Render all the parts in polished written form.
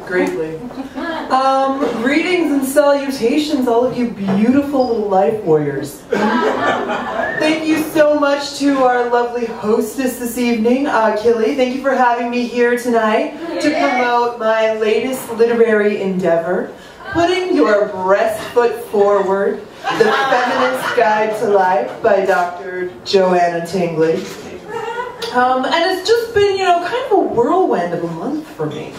greatly. Greetings and salutations, all of you beautiful little life warriors. Thank you so much to our lovely hostess this evening, Killy. Thank you for having me here tonight to promote my latest literary endeavor, Putting Your Breast Foot Forward, The Feminist Guide to Life by Dr. Joanna Tingley. And it's just been, kind of a whirlwind of a month for me.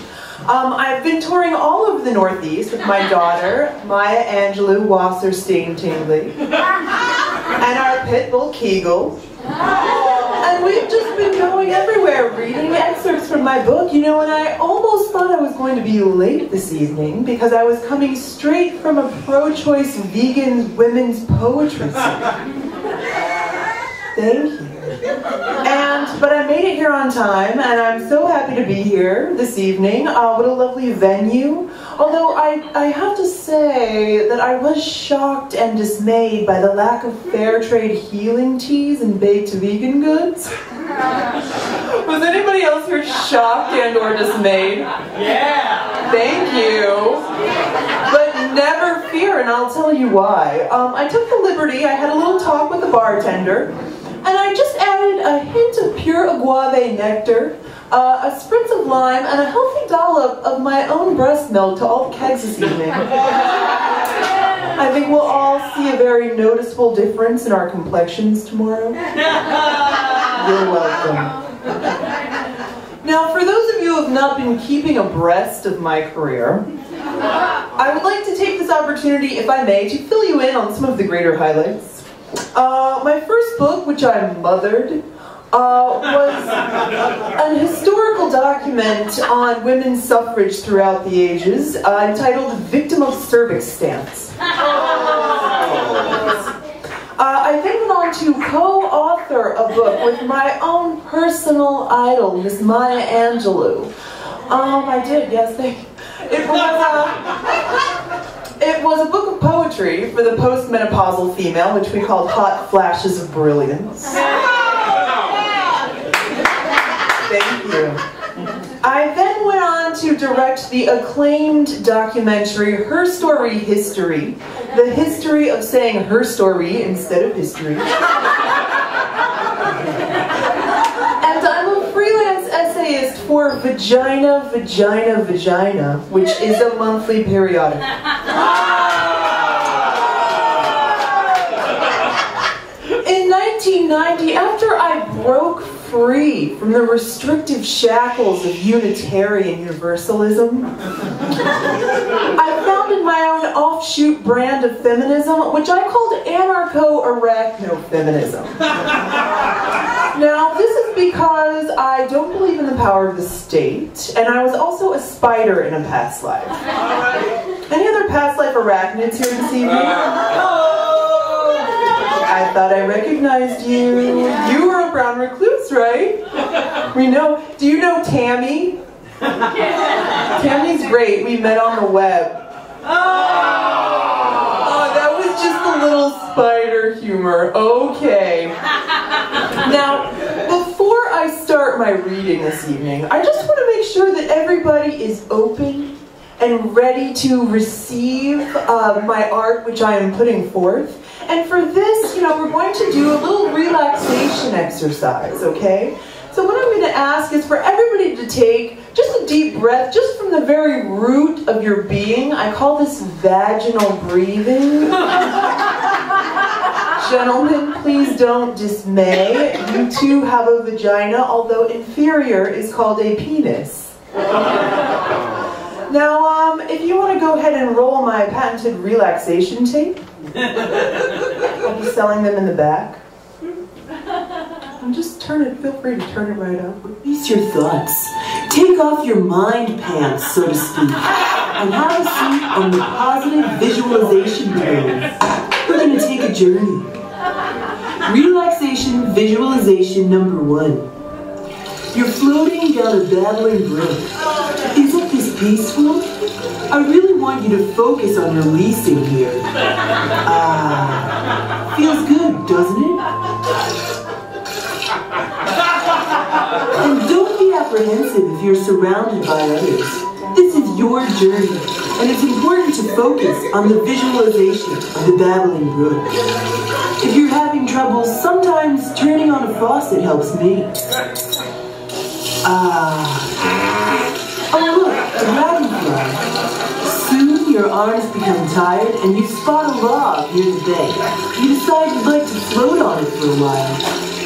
I've been touring all over the Northeast with my daughter, Maya Angelou Wasserstein-Tingley, and our pit bull, Kegel. And we've just been going everywhere, reading excerpts from my book, and I almost thought I was going to be late this evening because I was coming straight from a pro-choice vegan women's poetry session. Thank you. But I made it here on time, and I'm so happy to be here this evening. What a lovely venue. Although I have to say that I was shocked and dismayed by the lack of fair trade healing teas and baked vegan goods. Was anybody else here shocked and or dismayed? Yeah! Thank you. But never fear, and I'll tell you why. I took the liberty, I had a little talk with the bartender, and I just added a hint of pure agave nectar, a spritz of lime, and a healthy dollop of my own breast milk to all the kegs this evening. I think we'll all see a very noticeable difference in our complexions tomorrow. You're welcome. Now, for those of you who have not been keeping abreast of my career, I would like to take this opportunity, if I may, to fill you in on some of the greater highlights. My first book, which I mothered, was an historical document on women's suffrage throughout the ages, entitled Victim of Cervix Stance. I then went on to co-author a book with my own personal idol, Miss Maya Angelou. I did, yes, thank you. It was a book of poetry for the postmenopausal female, which we called Hot Flashes of Brilliance. Thank you. I then went on to direct the acclaimed documentary Her Story History, the history of saying her story instead of history. And I'm a freelance essayist for Vagina, Vagina, Vagina, which is a monthly periodic. In 1990, after I broke free from the restrictive shackles of Unitarian Universalism, I founded my own offshoot brand of feminism, which I called anarcho-arachno-feminism. Now, this is because I don't believe in the power of the state, and I was also a spider in a past life. Any other past life arachnids here this evening? I thought I recognized you. You were a brown recluse, right? We know. Do you know Tammy? Tammy's great. We met on the web. Oh, that was just a little spider humor. Okay. Now, before I start my reading this evening, I just want to make sure that everybody is open and ready to receive my art, which I am putting forth. And for this, we're going to do a little relaxation exercise, okay? So what I'm going to ask is for everybody to take just a deep breath, just from the very root of your being. I call this vaginal breathing. Gentlemen, please don't dismay. You too have a vagina, although inferior is called a penis. Now, if you want to go ahead and roll my patented relaxation tape, I'll be selling them in the back. And just feel free to turn it right up. Release your thoughts. Take off your mind pants, so to speak, and have a seat on the positive visualization train. We're going to take a journey. Relaxation visualization number 1. You're floating down a babbling brook. Isn't this peaceful? I really want you to focus on releasing here. Feels good, doesn't it? And don't be apprehensive if you're surrounded by others. This is your your journey, and it's important to focus on the visualization of the babbling brook. If you're having trouble, sometimes turning on a faucet helps me. Oh look, a dragonfly. Soon your arms become tired and you spot a log near the bank. You decide you'd like to float on it for a while.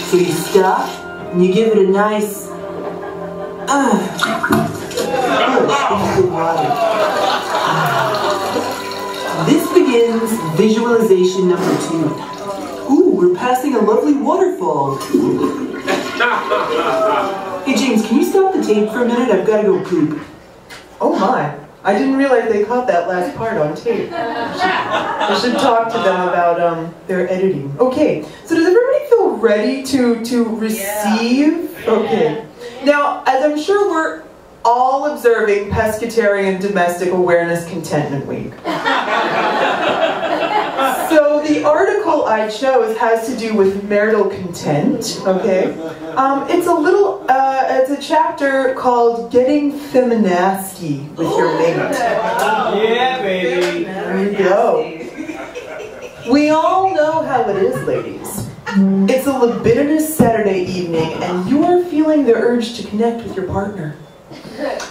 So you stop and you give it a nice push into the water. This begins visualization number 2. Ooh, we're passing a lovely waterfall. Hey James, can you stop the tape for a minute? I've got to go poop. Oh my. I didn't realize they caught that last part on tape. I should talk to them about their editing. Okay, so does everybody feel ready to receive? Yeah. Okay. Now, as I'm sure we're all observing Pescatarian Domestic Awareness Contentment Week. So the article I chose has to do with marital content, okay? It's a chapter called Getting Feminasty with Your Mate. Yeah, baby. There you go. We all know how it is, ladies. It's a libidinous Saturday evening and you're feeling the urge to connect with your partner.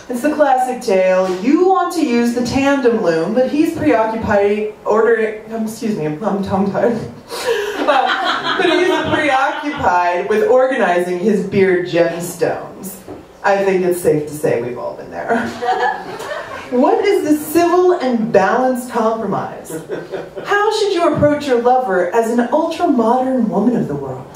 It's the classic tale. You want to use the tandem loom, but he's preoccupied I'm tongue-tied. But he's preoccupied with organizing his beard gemstones. I think it's safe to say we've all been there. What is the civil and balanced compromise? How should you approach your lover as an ultra-modern woman of the world?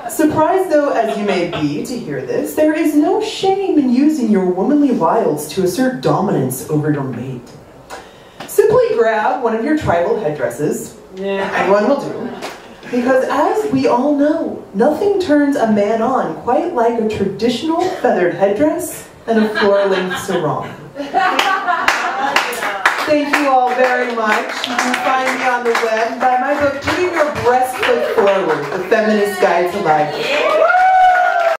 Surprised though as you may be to hear this, there is no shame in using your womanly wiles to assert dominance over your mate. Simply grab one of your tribal headdresses, anyone will do, because as we all know, nothing turns a man on quite like a traditional feathered headdress and a floor-length sarong. Thank you all very much. You can find me on the web and buy my book, Putting Your Breast Foot Forward, The Feminist Guide to Life.